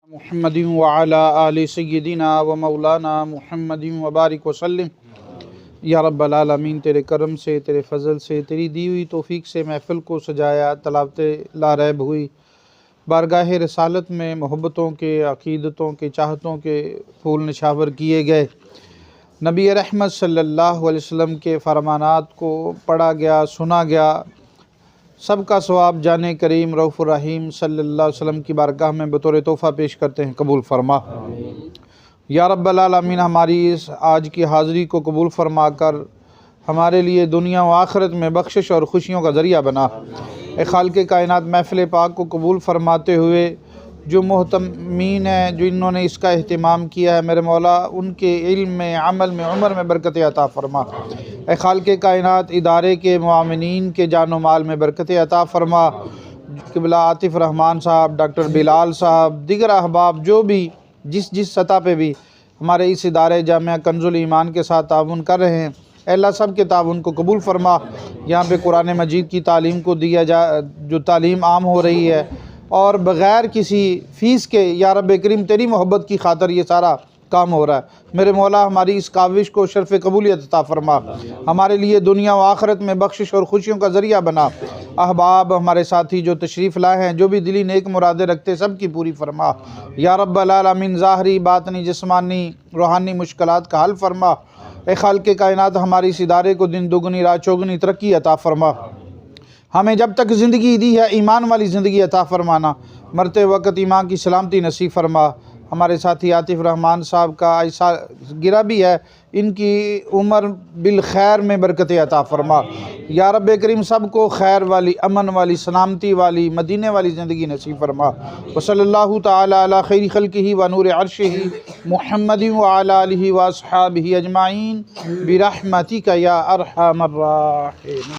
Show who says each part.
Speaker 1: محمد وعلی آل سیدنا و مولانا محمد وبارک وسلم۔ یا رب العالمین، تیرے کرم سے، تیرے فضل سے، تیری دی ہوئی توفیق سے محفل کو سجایا، تلاوت لا ریب ہوئی، بارگاہ رسالت میں محبتوں کے، عقیدتوں کے، چاہتوں کے پھول نشاور کیے گئے، نبی رحمت صلی اللہ علیہ وسلم کے فرمانات کو پڑھا گیا، سنا گیا، سب کا ثواب جانے کریم رؤوف الرحیم صلی اللہ علیہ وسلم کی بارگاہ میں بطور تحفہ پیش کرتے ہیں، قبول فرما۔ یا رب العالمین، ہماری اس آج کی حاضری کو قبول فرما کر ہمارے لیے دنیا و آخرت میں بخشش اور خوشیوں کا ذریعہ بنا۔ اے خالق کائنات، محفل پاک کو قبول فرماتے ہوئے جو محتمین ہیں، جو انہوں نے اس کا اہتمام کیا ہے، میرے مولا ان کے علم میں، عمل میں، عمر میں برکت عطا فرما۔ اے خالق کائنات، ادارے کے معاونین کے جان و مال میں برکت عطا فرما۔ قبلہ عاطف رحمان صاحب، ڈاکٹر بلال صاحب، دیگر احباب جو بھی جس سطح پہ بھی ہمارے اس ادارے جامعہ کنز الایمان کے ساتھ تعاون کر رہے ہیں، اے اللہ سب کے تعاون کو قبول فرما۔ یہاں پہ قرآن مجید کی تعلیم کو جو تعلیم عام ہو رہی ہے اور بغیر کسی فیس کے، یا رب کریم تیری محبت کی خاطر یہ سارا کام ہو رہا ہے، میرے مولا ہماری اس کاوش کو شرف قبولیت عطا فرما، ہمارے لیے دنیا و آخرت میں بخشش اور خوشیوں کا ذریعہ بنا۔ احباب، ہمارے ساتھی جو تشریف لائے ہیں، جو بھی دلی نیک مرادیں رکھتے، سب کی پوری فرما۔ یا رب العالمین، ظاہری، باطنی، جسمانی، روحانی مشکلات کا حل فرما۔ اے خالق کائنات، ہماری اس ادارے کو دن دگنی رات چوگنی ترقی عطا فرما۔ ہمیں جب تک زندگی دی ہے ایمان والی زندگی عطا فرمانا، مرتے وقت ایمان کی سلامتی نصیب فرما۔ ہمارے ساتھی عاطف رحمان صاحب کا ایسا گرا بھی ہے، ان کی عمر بالخیر میں برکت عطا فرما۔ یا رب کریم سب کو خیر والی، امن والی، سلامتی والی، مدینے والی زندگی نصیب فرما۔ وصلی اللہ تعالی علی خیر خلقہ و نور عرشہ محمد وعلی آلہ واصحابہ اجمعین برحمتک یا ارحم الراحمین۔